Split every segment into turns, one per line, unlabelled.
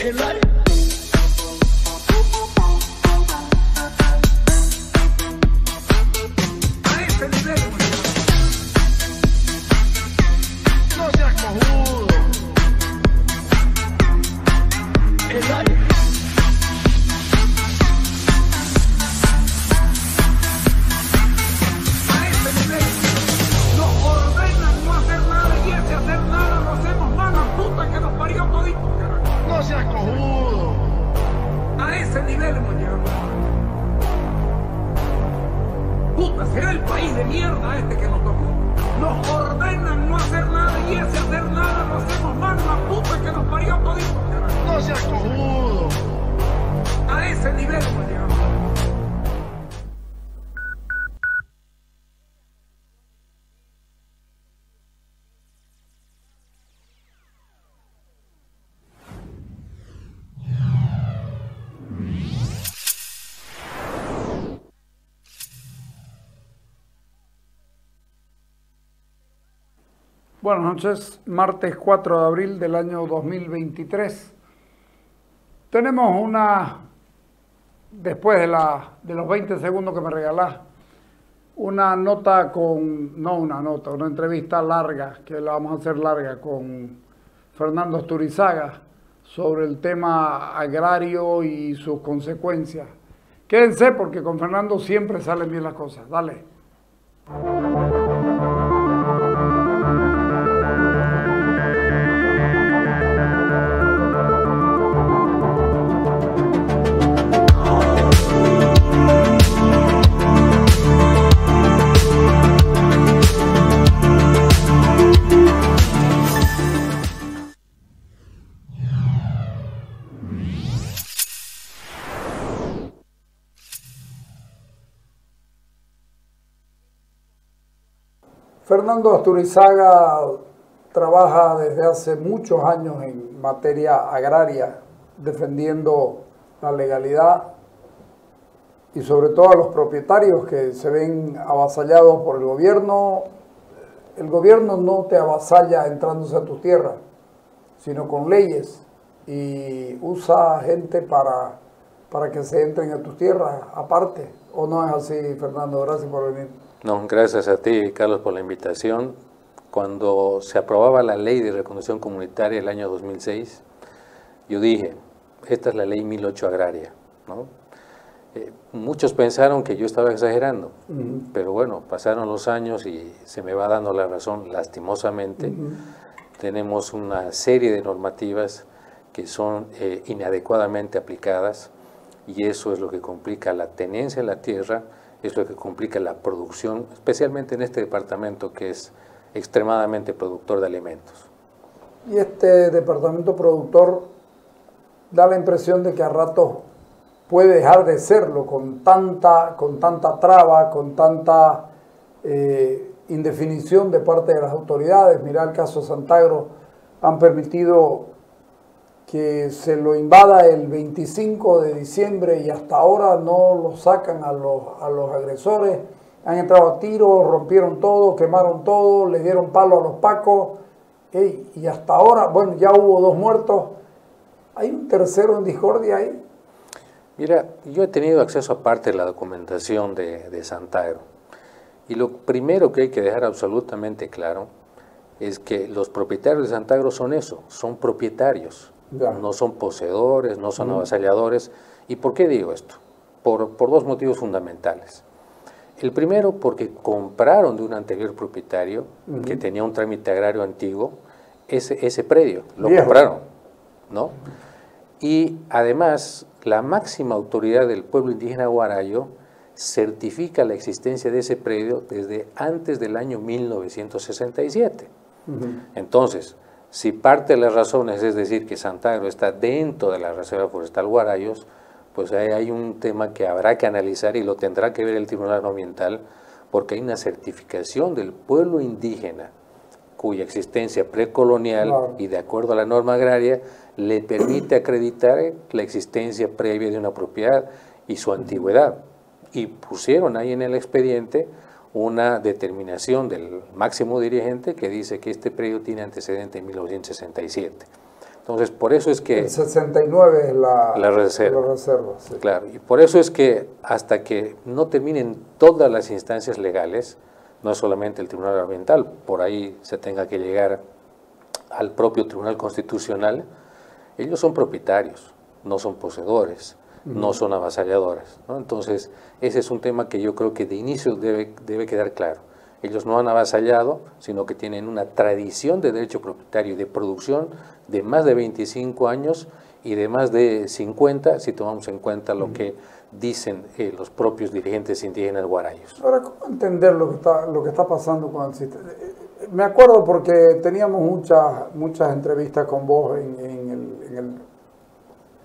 El aire. A ese nivel, no seas cojudo. El aire. A ese nivel nos ordenan no hacer nada y ese hacer nada lo hacemos mal, la puta que nos parió todito. No seas cojudo. A ese nivel hemos llegado. Puta, será el país de mierda este que nos tocó. Nos ordenan no hacer nada y ese hacer nada lo hacemos mal, la puta que nos parió todito. No seas cojudo. A ese nivel hemos llegado.
Buenas noches, martes 4 de abril del año 2023. Tenemos después de los 20 segundos que me regalás, una entrevista larga, que la vamos a hacer larga, con Fernando Asturizaga, sobre el tema agrario y sus consecuencias. Quédense porque con Fernando siempre salen bien las cosas. Dale. Fernando Asturizaga trabaja desde hace muchos años en materia agraria, defendiendo la legalidad y sobre todo a los propietarios que se ven avasallados por el gobierno. El gobierno no te avasalla entrándose a tu tierra, sino con leyes, y usa gente para que se entren a tus tierras aparte. ¿O no es así, Fernando? Gracias por venir.
No, gracias a ti, Carlos, por la invitación. Cuando se aprobaba la ley de reconstrucción comunitaria el año 2006, yo dije, esta es la ley 1008 agraria, ¿no? Muchos pensaron que yo estaba exagerando, pero bueno, pasaron los años y se me va dando la razón, lastimosamente. Tenemos una serie de normativas que son inadecuadamente aplicadas, y eso es lo que complica la tenencia en la tierra, es lo que complica la producción, especialmente en este departamento que es extremadamente productor de alimentos.
Y este departamento productor da la impresión de que a ratos puede dejar de serlo con tanta traba, con tanta indefinición de parte de las autoridades. Mirá el caso de Santagro, han permitido que se lo invada el 25 de diciembre y hasta ahora no lo sacan a los agresores. Han entrado a tiros, rompieron todo, quemaron todo, le dieron palo a los pacos, y hasta ahora, bueno, ya hubo 2 muertos. ¿Hay un tercero en discordia ahí?
Mira, yo he tenido acceso a parte de la documentación de Santagro, y lo primero que hay que dejar absolutamente claro es que los propietarios de Santagro son eso, son propietarios. Ya. No son poseedores, no son avasalladores. ¿Y por qué digo esto? Por 2 motivos fundamentales. El primero, porque compraron de un anterior propietario que tenía un trámite agrario antiguo ese predio, lo compraron, ¿no? Y además, la máxima autoridad del pueblo indígena Guarayo certifica la existencia de ese predio desde antes del año 1967. Entonces, si parte de las razones es decir que Santagro está dentro de la Reserva Forestal Guarayos, pues ahí hay un tema que habrá que analizar y lo tendrá que ver el Tribunal Ambiental, porque hay una certificación del pueblo indígena cuya existencia precolonial y de acuerdo a la norma agraria le permite acreditar la existencia previa de una propiedad y su antigüedad. Y pusieron ahí en el expediente una determinación del máximo dirigente que dice que este predio tiene antecedente en 1967. Entonces, por eso es que...
El 69 es la
reserva.
La reserva, sí.
Claro, y por eso es que hasta que no terminen todas las instancias legales, no es solamente el Tribunal Ambiental, por ahí se tenga que llegar al propio Tribunal Constitucional, ellos son propietarios, no son poseedores, no son avasalladores, ¿no? Entonces, ese es un tema que yo creo que de inicio debe quedar claro. Ellos no han avasallado, sino que tienen una tradición de derecho propietario y de producción de más de 25 años y de más de 50, si tomamos en cuenta lo que dicen los propios dirigentes indígenas guarayos.
Ahora, ¿cómo entender lo que está pasando con el sistema? Me acuerdo porque teníamos muchas entrevistas con vos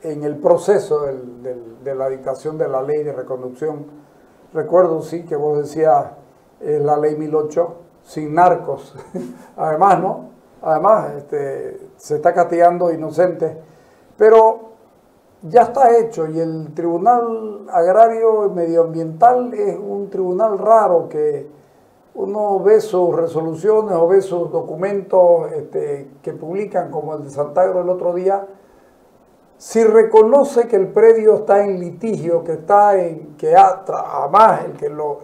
en el proceso de la dictación de la ley de reconducción. Recuerdo, sí, que vos decías la ley 1008 sin narcos. Además, ¿no? Además, se está castigando inocentes. Pero ya está hecho y el Tribunal Agrario y Medioambiental es un tribunal raro que uno ve sus resoluciones o ve sus documentos que publican, como el de Santagro el otro día. Si reconoce que el predio está en litigio, además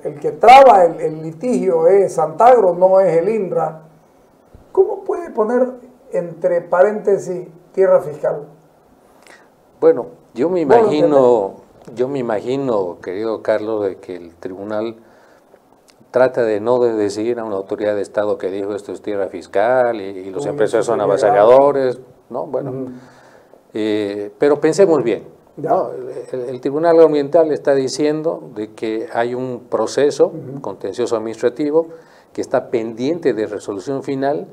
el que traba el litigio es Santagro, no es el INRA, ¿cómo puede poner entre paréntesis tierra fiscal?
Bueno, yo me imagino, querido Carlos, de que el tribunal trata de no decir a una autoridad de Estado que dijo esto es tierra fiscal y los empresarios son avasalladores, ¿no? Bueno, pero pensemos bien, ¿no? El Tribunal Ambiental está diciendo de que hay un proceso contencioso administrativo que está pendiente de resolución final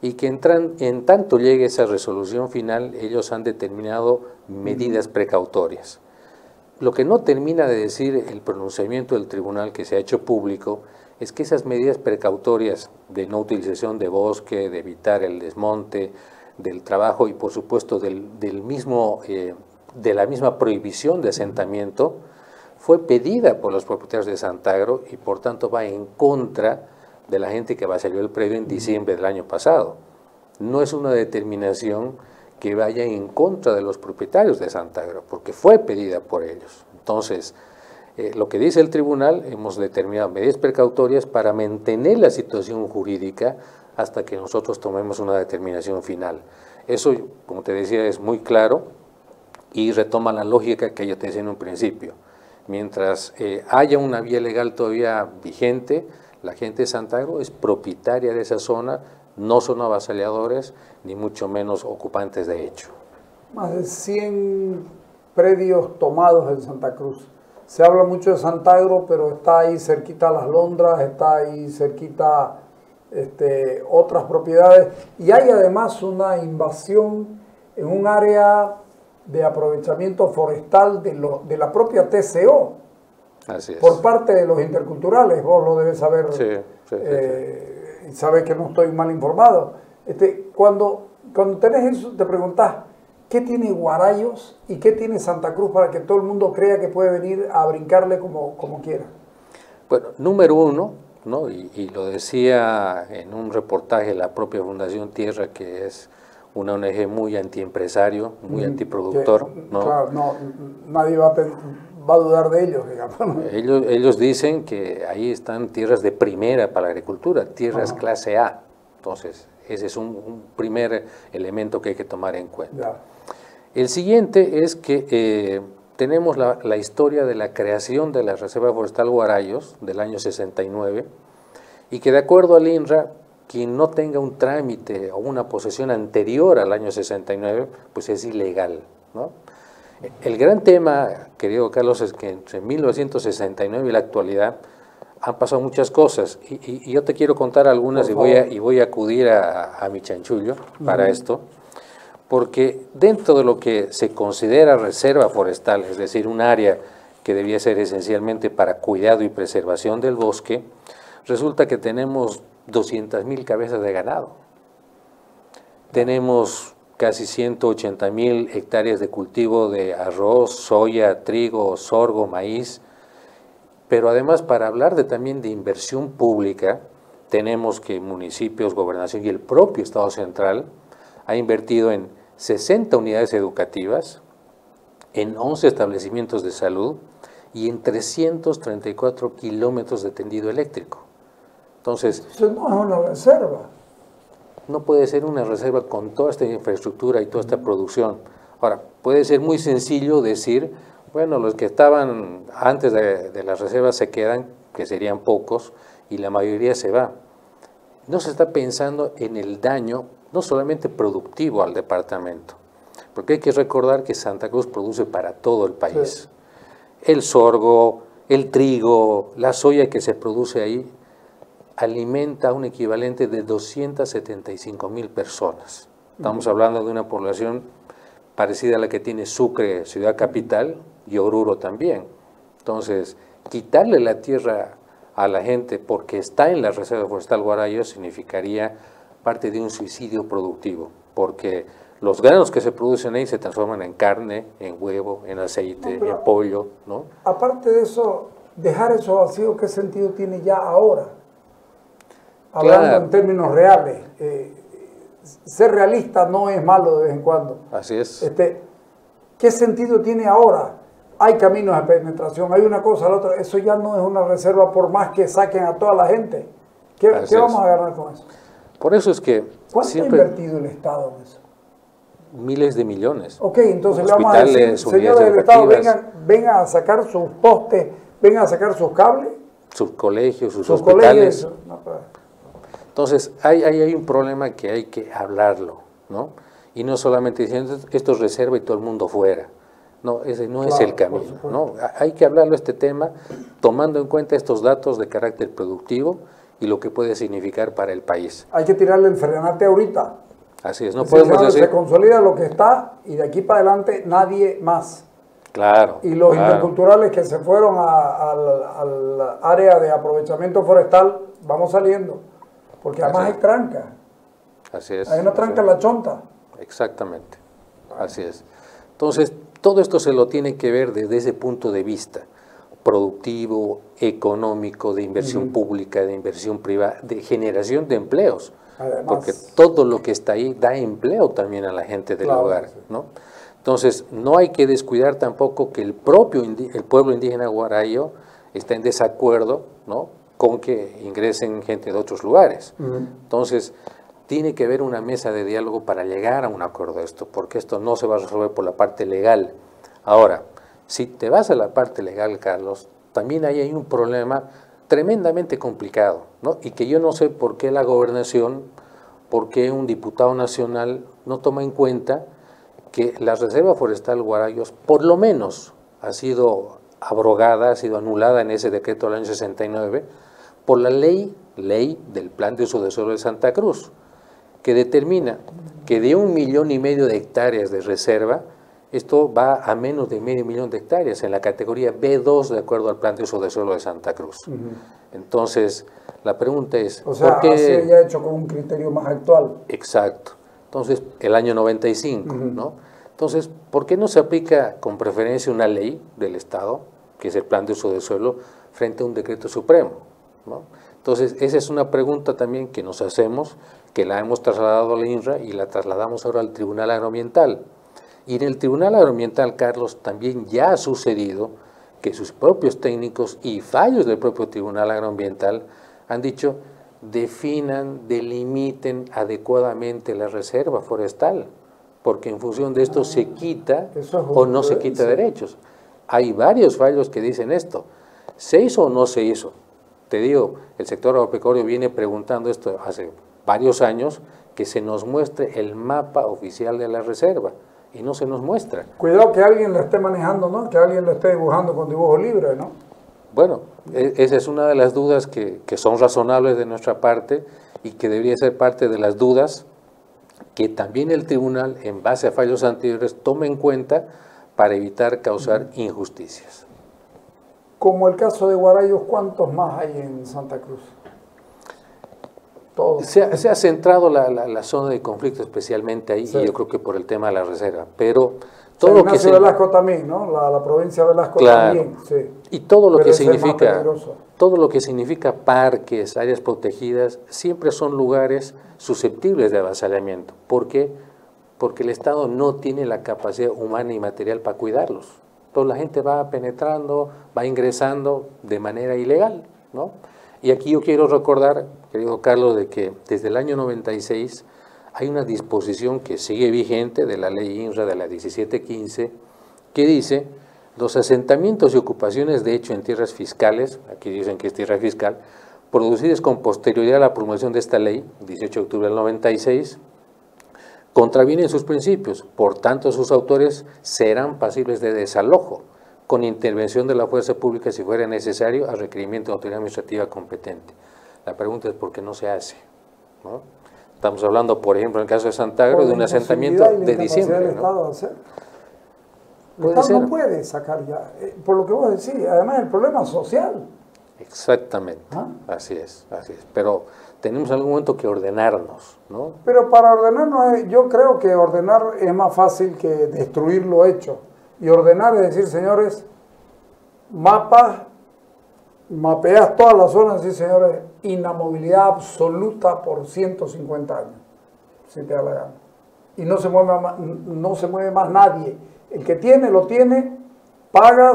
y que en tanto llegue esa resolución final, ellos han determinado medidas precautorias. Lo que no termina de decir el pronunciamiento del tribunal que se ha hecho público es que esas medidas precautorias de no utilización de bosque, de evitar el desmonte, del trabajo y por supuesto de la misma prohibición de asentamiento, fue pedida por los propietarios de Santagro y por tanto va en contra de la gente que avasalló el predio en diciembre del año pasado. No es una determinación que vaya en contra de los propietarios de Santagro, porque fue pedida por ellos. Entonces, lo que dice el tribunal, hemos determinado medidas precautorias para mantener la situación jurídica hasta que nosotros tomemos una determinación final. Eso, como te decía, es muy claro y retoma la lógica que yo te decía en un principio. Mientras haya una vía legal todavía vigente, la gente de Santagro es propietaria de esa zona, no son avasalladores, ni mucho menos ocupantes de hecho.
Más de 100 predios tomados en Santa Cruz. Se habla mucho de Santagro, pero está ahí cerquita Las Londras, está ahí cerquita otras propiedades. Y hay además una invasión en un área de aprovechamiento forestal de la propia TCO.
Así es.
Por parte de los interculturales, vos lo debes saber.
Sí.
Y sabes que no estoy mal informado. Cuando tenés eso, te preguntás, ¿qué tiene Guarayos y qué tiene Santa Cruz para que todo el mundo crea que puede venir a brincarle como quiera?
Bueno, número uno, ¿no? Y lo decía en un reportaje la propia Fundación Tierra, que es una ONG muy antiempresario, muy antiproductor, ¿no?
Claro, nadie va a dudar de ellos, digamos, ¿no?
Ellos dicen que ahí están tierras de primera para la agricultura, tierras clase A. Entonces, ese es un primer elemento que hay que tomar en cuenta.
Ya.
El siguiente es que tenemos la historia de la creación de la Reserva Forestal Guarayos del año 69 y que de acuerdo al INRA, quien no tenga un trámite o una posesión anterior al año 69, pues es ilegal, ¿no? El gran tema, querido Carlos, es que entre 1969 y la actualidad han pasado muchas cosas y yo te quiero contar algunas y voy a acudir a mi chanchullo para esto, porque dentro de lo que se considera reserva forestal, es decir, un área que debía ser esencialmente para cuidado y preservación del bosque, resulta que tenemos 200,000 cabezas de ganado. Tenemos casi 180,000 hectáreas de cultivo de arroz, soya, trigo, sorgo, maíz. Pero además, para hablar también de inversión pública, tenemos que municipios, gobernación y el propio Estado central ha invertido en 60 unidades educativas, en 11 establecimientos de salud y en 334 kilómetros de tendido eléctrico. Entonces,
eso no es una reserva.
no puede ser una reserva con toda esta infraestructura y toda esta producción. Ahora, puede ser muy sencillo decir, bueno, los que estaban antes de las reservas se quedan, que serían pocos, y la mayoría se va. No se está pensando en el daño, no solamente productivo al departamento, porque hay que recordar que Santa Cruz produce para todo el país. Sí. El sorgo, el trigo, la soya que se produce ahí, alimenta a un equivalente de 275,000 personas. Estamos hablando de una población parecida a la que tiene Sucre, ciudad capital, y Oruro también. Entonces, quitarle la tierra a la gente porque está en la Reserva Forestal Guarayo significaría parte de un suicidio productivo, porque los granos que se producen ahí se transforman en carne, en huevo, en aceite, en pollo, ¿no?
Aparte de eso, dejar eso vacío, ¿qué sentido tiene ya ahora? Hablando claro. En términos reales, ser realista no es malo de vez en cuando.
Así es.
¿Qué sentido tiene ahora? Hay caminos de penetración, hay una cosa, la otra. Eso ya no es una reserva por más que saquen a toda la gente. ¿Qué vamos a ganar con eso?
Por eso es que
¿cuánto siempre ha invertido el Estado en eso?
Miles de millones.
Ok, entonces le vamos a decir, señores del Estado, vengan a sacar sus postes, vengan a sacar sus cables.
Sus colegios, sus hospitales. Colegios, no, entonces, hay un problema que hay que hablarlo, ¿no? Y no solamente diciendo, esto es reserva y todo el mundo fuera. No, ese no es el camino, ¿no? Hay que hablarlo este tema tomando en cuenta estos datos de carácter productivo y lo que puede significar para el país.
Hay que tirarle el frenate ahorita.
Así es, no podemos decir...
Se consolida lo que está y de aquí para adelante nadie más.
Claro.
Y los interculturales que se fueron al área de aprovechamiento forestal, vamos saliendo. Porque además hay tranca.
Así es.
Hay una tranca en la chonta.
Exactamente. Así es. Entonces, todo esto se lo tiene que ver desde ese punto de vista productivo, económico, de inversión pública, de inversión privada, de generación de empleos. Además, porque todo lo que está ahí da empleo también a la gente del hogar, ¿no? Entonces, no hay que descuidar tampoco que el pueblo indígena guarayo está en desacuerdo, ¿no?, con que ingresen gente de otros lugares. Entonces, tiene que haber una mesa de diálogo para llegar a un acuerdo de esto, porque esto no se va a resolver por la parte legal. Ahora, si te vas a la parte legal, Carlos, también ahí hay un problema tremendamente complicado, ¿no? Y que yo no sé por qué la gobernación, por qué un diputado nacional no toma en cuenta que la Reserva Forestal Guarayos, por lo menos, ha sido abrogada, ha sido anulada en ese decreto del año 69, por la ley del Plan de Uso de Suelo de Santa Cruz, que determina que de 1,5 millones de hectáreas de reserva, esto va a menos de 0,5 millón de hectáreas en la categoría B2 de acuerdo al Plan de Uso de Suelo de Santa Cruz. Entonces, la pregunta es...
O sea,
¿por qué?
Se ya hecho con un criterio más actual.
Exacto. Entonces, el año 95, ¿no? Entonces, ¿por qué no se aplica con preferencia una ley del Estado, que es el Plan de Uso de Suelo, frente a un decreto supremo, ¿no? Entonces, esa es una pregunta también que nos hacemos, que la hemos trasladado a la INRA y la trasladamos ahora al Tribunal Agroambiental. Y en el Tribunal Agroambiental, Carlos, también ya ha sucedido que sus propios técnicos y fallos del propio Tribunal Agroambiental han dicho, definan, delimiten adecuadamente la reserva forestal, porque en función de esto se quita o no se quita derechos. Hay varios fallos que dicen esto. ¿Se hizo o no se hizo? Te digo, el sector agropecuario viene preguntando esto hace varios años, que se nos muestre el mapa oficial de la reserva, y no se nos muestra.
Cuidado que alguien lo esté manejando, ¿no? Que alguien lo esté dibujando con dibujo libre, ¿no?
Bueno, esa es una de las dudas que son razonables de nuestra parte y que debería ser parte de las dudas que también el tribunal, en base a fallos anteriores, tome en cuenta para evitar causar injusticias.
Como el caso de Guarayos, ¿cuántos más hay en Santa Cruz? Todos.
Se ha centrado la zona de conflicto especialmente ahí, sí. Y yo creo que por el tema de la reserva, pero todo lo que
Velasco también, ¿no? La provincia de Velasco, claro, también, sí.
Y todo lo que significa parques, áreas protegidas, siempre son lugares susceptibles de avasallamiento. ¿Por qué? porque el Estado no tiene la capacidad humana y material para cuidarlos. Entonces la gente va penetrando, va ingresando de manera ilegal, ¿no? Y aquí yo quiero recordar, querido Carlos, de que desde el año 96 hay una disposición que sigue vigente de la ley INRA de la 1715, que dice: los asentamientos y ocupaciones de hecho en tierras fiscales, aquí dicen que es tierra fiscal, producidas con posterioridad a la promulgación de esta ley, 18 de octubre del 96, contravienen sus principios, por tanto sus autores serán pasibles de desalojo, con intervención de la fuerza pública si fuera necesario, a requerimiento de autoridad administrativa competente. La pregunta es ¿por qué no se hace? ¿No? Estamos hablando, por ejemplo, en el caso de Santagro, de un asentamiento de diciembre, ¿no?
El Estado no puede sacar ya, por lo que vos decís, además el problema social.
Exactamente, así es, pero tenemos en algún momento que ordenarnos, ¿no?
Pero para ordenarnos, yo creo que ordenar es más fácil que destruir lo hecho. Y ordenar es decir, señores, mapeas todas las zonas y señores, inamovilidad absoluta por 150 años, si te da la gana. Y no se mueve más nadie. El que tiene, lo tiene, paga,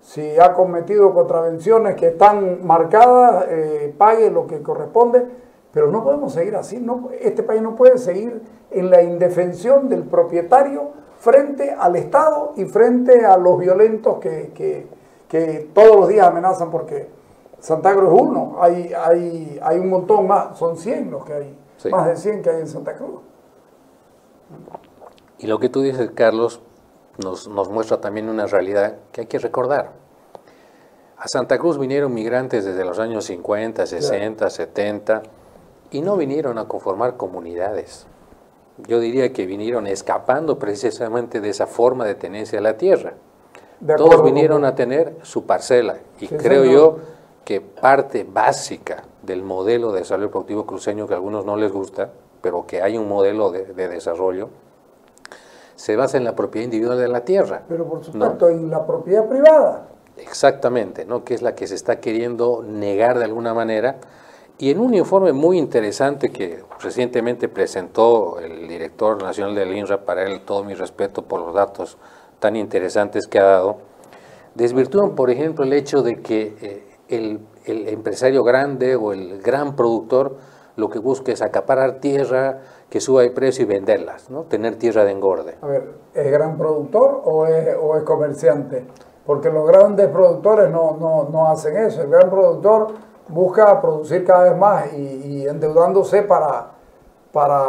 si ha cometido contravenciones que están marcadas, pague lo que corresponde, pero no podemos seguir así. No, este país no puede seguir en la indefensión del propietario frente al Estado y frente a los violentos que todos los días amenazan, porque Santagro es uno, hay un montón más, son 100 los que hay, sí. Más de 100 que hay en Santa Cruz.
Y lo que tú dices, Carlos, nos muestra también una realidad que hay que recordar. A Santa Cruz vinieron migrantes desde los años 50, 60, 70, y no vinieron a conformar comunidades. Yo diría que vinieron escapando precisamente de esa forma de tenencia de la tierra. Todos vinieron a tener su parcela, y sí, creo yo que parte básica del modelo de desarrollo productivo cruceño, que a algunos no les gusta, pero que hay un modelo de desarrollo, se basa en la propiedad individual de la tierra.
Pero por supuesto, ¿no? En la propiedad privada.
Exactamente, ¿no? Que es la que se está queriendo negar de alguna manera. Y en un informe muy interesante que recientemente presentó el director nacional del INRA, para él todo mi respeto por los datos tan interesantes que ha dado, desvirtúan, por ejemplo, el hecho de que el empresario grande o el gran productor lo que busca es acaparar tierra, que suba de precio y venderlas, ¿no? Tener tierra de engorde.
A ver, ¿es gran productor o es comerciante? Porque los grandes productores no hacen eso. El gran productor busca producir cada vez más y endeudándose para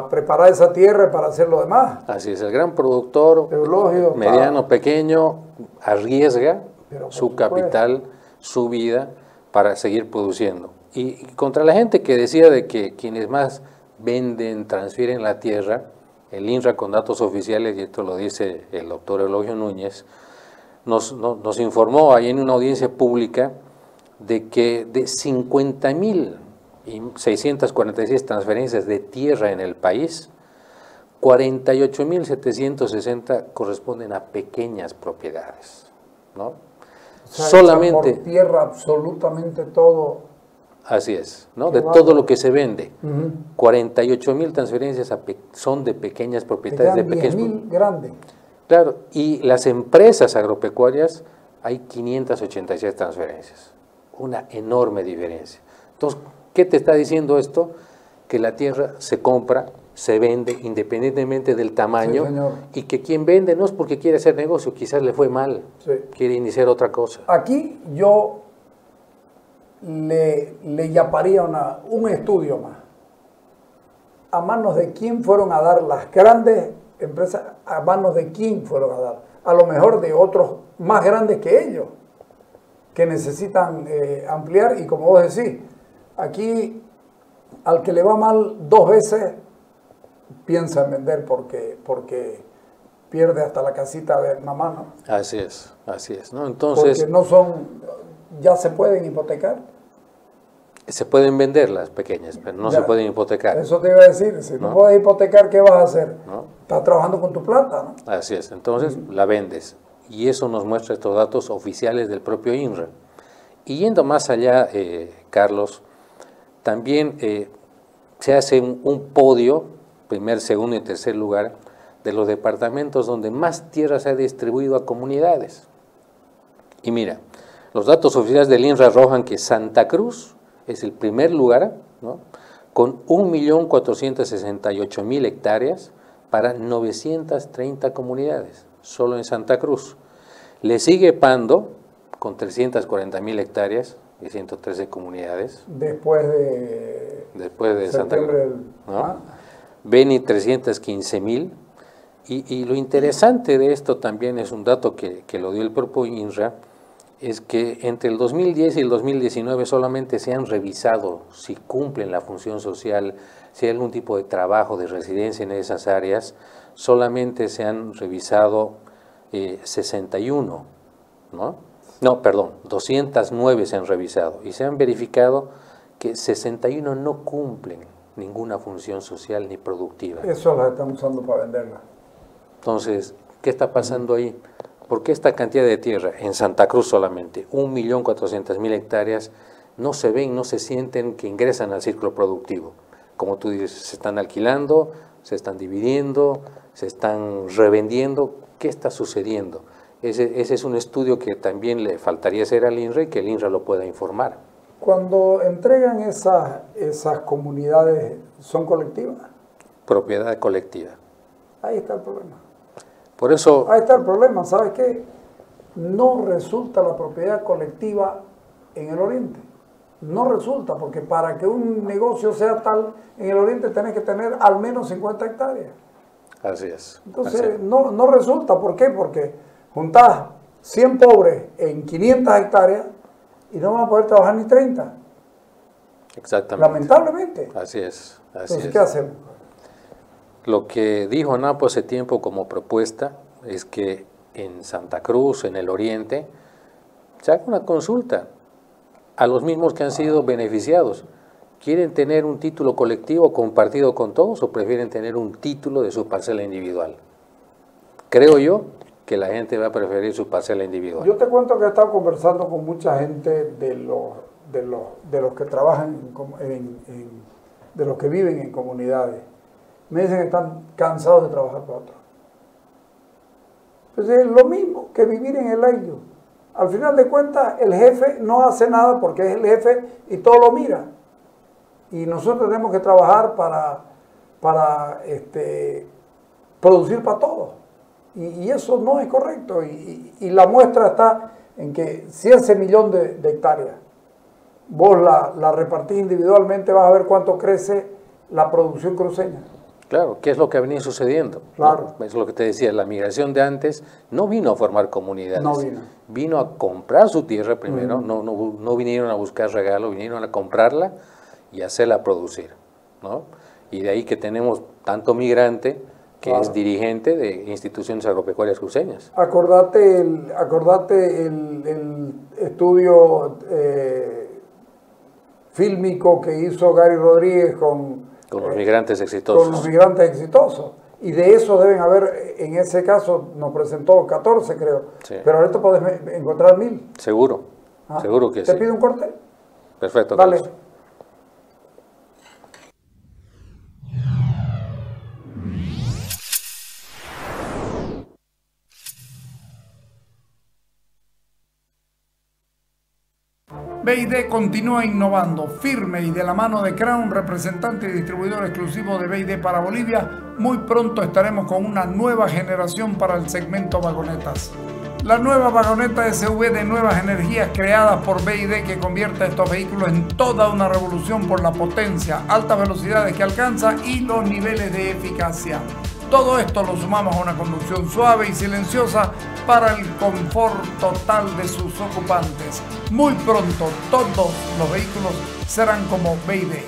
preparar esa tierra y para hacer lo demás.
Así es, el gran productor, mediano, pequeño, arriesga su capital, su vida, para seguir produciendo. Y contra la gente que decía de que quienes más venden, transfieren la tierra, el INRA con datos oficiales, y esto lo dice el doctor Eulogio Núñez, nos informó ahí en una audiencia pública de que de 50.646 transferencias de tierra en el país, 48.760 corresponden a pequeñas propiedades, ¿no?
O sea,
solamente
por tierra absolutamente todo.
Así es, ¿no? De todo lo que se vende. 48.000 transferencias son de pequeñas propiedades. De pequeños
10.000 grandes.
Claro, y las empresas agropecuarias hay 586 transferencias. Una enorme diferencia. Entonces, ¿qué te está diciendo esto? Que la tierra se compra, se vende independientemente del tamaño,
sí,
y que quien vende no es porque quiere hacer negocio, quizás le fue mal, sí, quiere iniciar otra cosa.
Aquí yo le llamaría un estudio más. ¿A manos de quién fueron a dar las grandes empresas? ¿A manos de quién fueron a dar? A lo mejor de otros más grandes que ellos, que necesitan ampliar. Y como vos decís, aquí al que le va mal 2 veces piensa en vender porque pierde hasta la casita de mamá, ¿no?
Así es, ¿no? Entonces,
porque ya se pueden hipotecar.
Se pueden vender las pequeñas, pero no se pueden hipotecar.
Eso te iba a decir, si no puedes hipotecar, ¿qué vas a hacer? ¿No? Estás trabajando con tu plata, ¿no?
Así es, entonces la vendes. Y eso nos muestra estos datos oficiales del propio INRA. Y yendo más allá, Carlos, también se hace un podio primer, segundo y tercer lugar de los departamentos donde más tierra se ha distribuido a comunidades. Y mira, los datos oficiales del INRA arrojan que Santa Cruz es el primer lugar, ¿no?, con 1.468.000 hectáreas para 930 comunidades, solo en Santa Cruz. Le sigue Pando con 340.000 hectáreas y 113 comunidades.
Después de
Santa Cruz, ¿no? Beni 315.000. Y lo interesante de esto también es un dato que lo dio el propio INRA, es que entre el 2010 y el 2019 solamente se han revisado si cumplen la función social, si hay algún tipo de trabajo, de residencia en esas áreas, solamente se han revisado 61, ¿no? No, perdón, 209 se han revisado y se han verificado que 61 no cumplen ninguna función social ni productiva.
Eso las están usando para venderla.
Entonces, ¿qué está pasando ahí? ¿Por qué esta cantidad de tierra en Santa Cruz solamente, 1.400.000 hectáreas, no se ven, no se sienten que ingresan al círculo productivo? Como tú dices, se están alquilando, se están dividiendo, se están revendiendo. ¿Qué está sucediendo? Ese es un estudio que también le faltaría hacer al INRA y que el INRA lo pueda informar.
Cuando entregan esas comunidades, ¿son colectivas?
Propiedad colectiva.
Ahí está el problema.
Por eso...
Ahí está el problema, ¿sabes qué? No resulta la propiedad colectiva en el Oriente. No resulta, porque para que un negocio sea tal, en el Oriente tenés que tener al menos 50 hectáreas.
Así es.
Entonces,
así es.
No resulta. ¿Por qué? Porque juntás 100 pobres en 500 hectáreas y no van a poder trabajar ni 30.
Exactamente.
Lamentablemente.
Así es. Así
Entonces,
es.
¿qué hacemos?
Lo que dijo ANAPO hace tiempo como propuesta es que en Santa Cruz, en el Oriente, se haga una consulta a los mismos que han sido beneficiados. ¿Quieren tener un título colectivo compartido con todos o prefieren tener un título de su parcela individual? Creo yo que la gente va a preferir su parcela individual.
Yo te cuento que he estado conversando con mucha gente de los que trabajan, de los que viven en comunidades. Me dicen que están cansados de trabajar para otros. Pues es lo mismo que vivir en el aire. Al final de cuentas, el jefe no hace nada porque es el jefe y todo lo mira. Y nosotros tenemos que trabajar para producir para todos. Y eso no es correcto. Y la muestra está en que si ese millón de hectáreas vos la repartís individualmente, vas a ver cuánto crece la producción cruceña.
Claro, ¿qué es lo que ha venido sucediendo?
Claro.
¿No? Es lo que te decía, la migración de antes no vino a formar comunidades.
No vino.
Vino a comprar su tierra primero, no vinieron a buscar regalo, vinieron a comprarla y hacerla producir, ¿no? Y de ahí que tenemos tanto migrante que es dirigente de instituciones agropecuarias cruceñas.
Acordate el estudio fílmico que hizo Gary Rodríguez con
los migrantes exitosos.
Con los migrantes exitosos. Y de eso deben haber, en ese caso nos presentó 14 creo, sí. Pero ahorita podés encontrar 1000.
Seguro, seguro que sí.
¿Te pido un corte?
Perfecto.
Dale.
Carlos.
BID continúa innovando, firme y de la mano de Crown, representante y distribuidor exclusivo de BID para Bolivia. Muy pronto estaremos con una nueva generación para el segmento vagonetas. La nueva vagoneta SUV de nuevas energías creadas por BID que convierte a estos vehículos en toda una revolución por la potencia, altas velocidades que alcanza y los niveles de eficacia. Todo esto lo sumamos a una conducción suave y silenciosa para el confort total de sus ocupantes. Muy pronto todos los vehículos serán como BID.